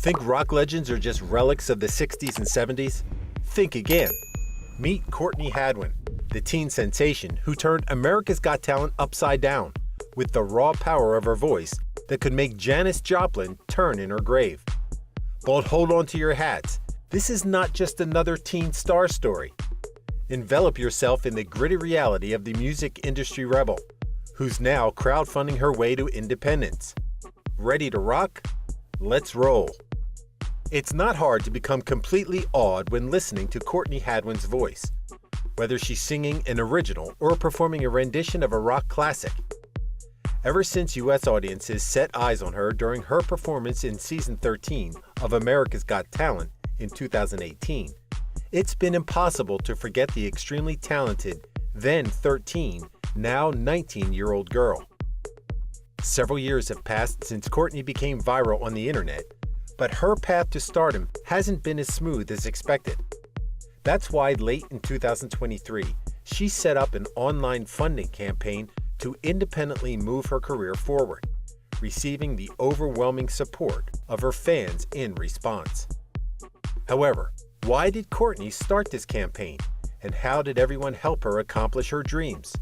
Think rock legends are just relics of the 60s and 70s? Think again. Meet Courtney Hadwin, the teen sensation who turned America's Got Talent upside down with the raw power of her voice that could make Janis Joplin turn in her grave. But hold on to your hats. This is not just another teen star story. Envelop yourself in the gritty reality of the music industry rebel, who's now crowdfunding her way to independence. Ready to rock? Let's roll. It's not hard to become completely awed when listening to Courtney Hadwin's voice, whether she's singing an original or performing a rendition of a rock classic. Ever since U.S. audiences set eyes on her during her performance in Season 13 of America's Got Talent in 2018, it's been impossible to forget the extremely talented, then 13, now 19-year-old girl. Several years have passed since Courtney became viral on the internet, but her path to stardom hasn't been as smooth as expected. That's why late in 2023, she set up an online funding campaign to independently move her career forward, receiving the overwhelming support of her fans in response. However, why did Courtney start this campaign, and how did everyone help her accomplish her dreams?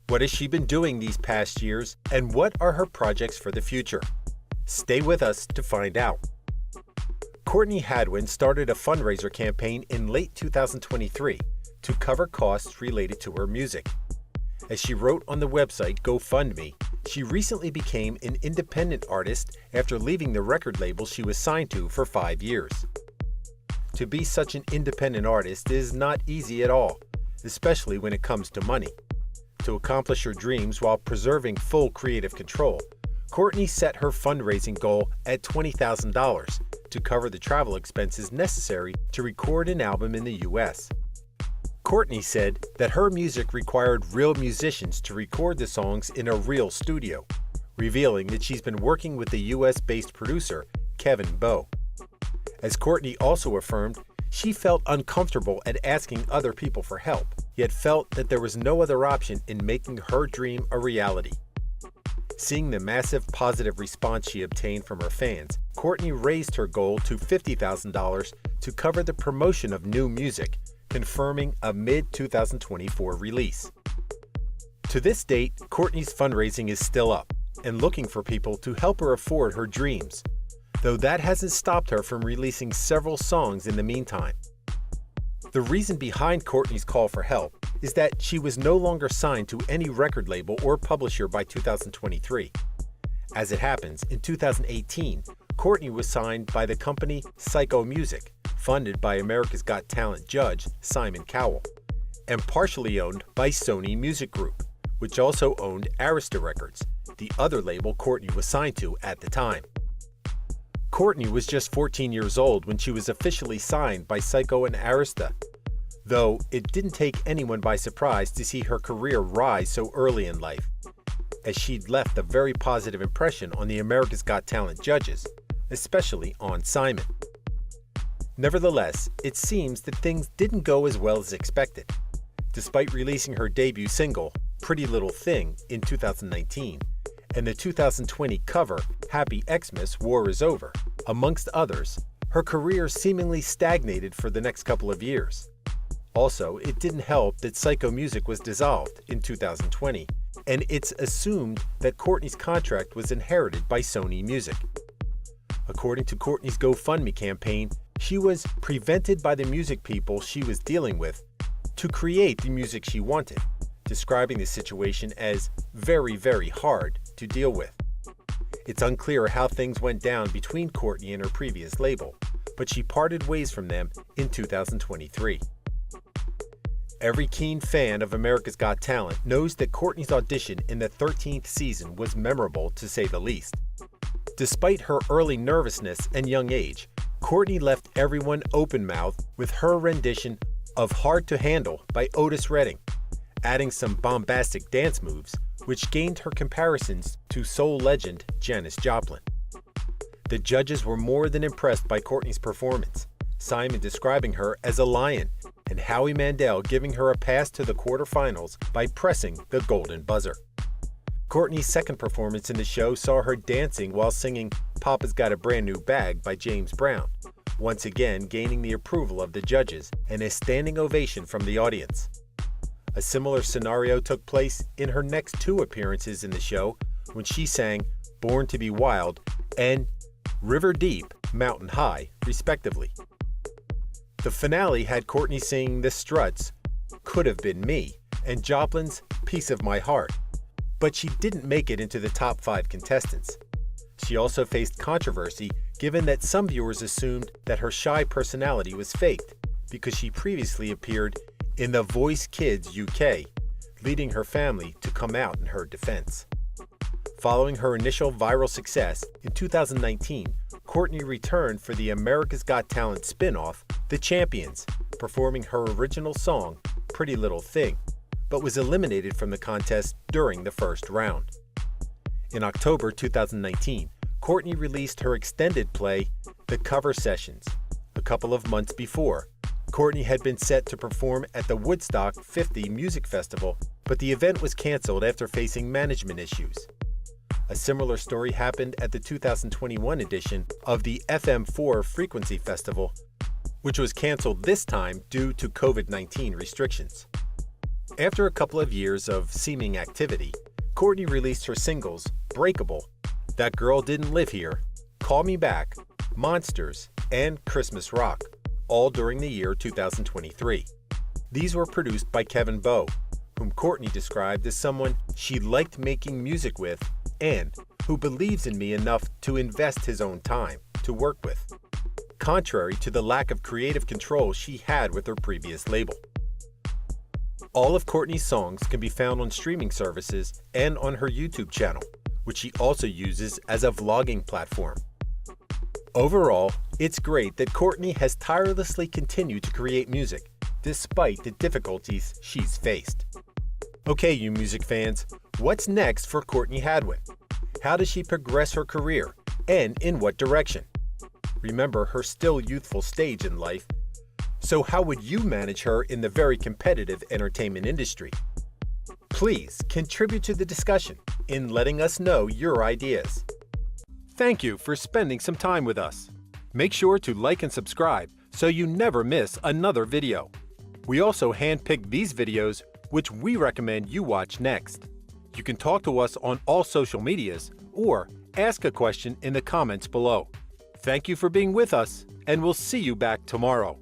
What has she been doing these past years, and what are her projects for the future? Stay with us to find out. Courtney Hadwin started a fundraiser campaign in late 2023 to cover costs related to her music. As she wrote on the website GoFundMe, she recently became an independent artist after leaving the record label she was signed to for 5 years. To be such an independent artist is not easy at all, especially when it comes to money. To accomplish her dreams while preserving full creative control, Courtney set her fundraising goal at $20,000 to cover the travel expenses necessary to record an album in the U.S. Courtney said that her music required real musicians to record the songs in a real studio, revealing that she's been working with the U.S.-based producer, Kevin Bowe. As Courtney also affirmed, she felt uncomfortable at asking other people for help, yet felt that there was no other option in making her dream a reality. Seeing the massive positive response she obtained from her fans, Courtney raised her goal to $50,000 to cover the promotion of new music, confirming a mid-2024 release. To this date, Courtney's fundraising is still up and looking for people to help her afford her dreams, though that hasn't stopped her from releasing several songs in the meantime. The reason behind Courtney's call for help is that she was no longer signed to any record label or publisher by 2023. As it happens, in 2018, Courtney was signed by the company Syco Music, funded by America's Got Talent judge Simon Cowell, and partially owned by Sony Music Group, which also owned Arista Records, the other label Courtney was signed to at the time. Courtney was just 14 years old when she was officially signed by Syco and Arista, though it didn't take anyone by surprise to see her career rise so early in life, as she'd left a very positive impression on the America's Got Talent judges, especially on Simon. Nevertheless, it seems that things didn't go as well as expected. Despite releasing her debut single, Pretty Little Thing, in 2019, and the 2020 cover, Happy Xmas, War Is Over, amongst others, her career seemingly stagnated for the next couple of years. Also, it didn't help that Syco Music was dissolved in 2020, and it's assumed that Courtney's contract was inherited by Sony Music. According to Courtney's GoFundMe campaign, she was prevented by the music people she was dealing with to create the music she wanted, describing the situation as very, very hard to deal with. It's unclear how things went down between Courtney and her previous label, but she parted ways from them in 2023. Every keen fan of America's Got Talent knows that Courtney's audition in the 13th season was memorable, to say the least. Despite her early nervousness and young age, Courtney left everyone open-mouthed with her rendition of Hard to Handle by Otis Redding, adding some bombastic dance moves, which gained her comparisons to soul legend Janis Joplin. The judges were more than impressed by Courtney's performance, Simon describing her as a lion, and Howie Mandel giving her a pass to the quarterfinals by pressing the golden buzzer. Courtney's second performance in the show saw her dancing while singing Papa's Got a Brand New Bag by James Brown, once again gaining the approval of the judges and a standing ovation from the audience. A similar scenario took place in her next 2 appearances in the show when she sang Born to Be Wild and River Deep, Mountain High, respectively. The finale had Courtney singing The Struts' Could Have Been Me and Joplin's Piece of My Heart, but she didn't make it into the top 5 contestants. She also faced controversy given that some viewers assumed that her shy personality was faked because she previously appeared in The Voice Kids UK, leading her family to come out in her defense. Following her initial viral success, in 2019, Courtney returned for the America's Got Talent spin-off, The Champions, performing her original song, Pretty Little Thing, but was eliminated from the contest during the first round. In October 2019, Courtney released her extended play, The Cover Sessions. A couple of months before, Courtney had been set to perform at the Woodstock 50 Music Festival, but the event was canceled after facing management issues. A similar story happened at the 2021 edition of the FM4 Frequency Festival, which was canceled this time due to COVID-19 restrictions. After a couple of years of seeming activity, Courtney released her singles Breakable, That Girl Didn't Live Here, Call Me Back, Monsters, and Christmas Rock, all during the year 2023. These were produced by Kevin Bowe, whom Courtney described as someone she liked making music with and who believes in me enough to invest his own time to work with, contrary to the lack of creative control she had with her previous label. All of Courtney's songs can be found on streaming services and on her YouTube channel, which she also uses as a vlogging platform. Overall, it's great that Courtney has tirelessly continued to create music, despite the difficulties she's faced. Okay, you music fans, what's next for Courtney Hadwin? How does she progress her career, and in what direction? Remember her still youthful stage in life, so how would you manage her in the very competitive entertainment industry? Please contribute to the discussion in letting us know your ideas. Thank you for spending some time with us. Make sure to like and subscribe so you never miss another video. We also handpick these videos which we recommend you watch next. You can talk to us on all social medias or ask a question in the comments below. Thank you for being with us, and we'll see you back tomorrow.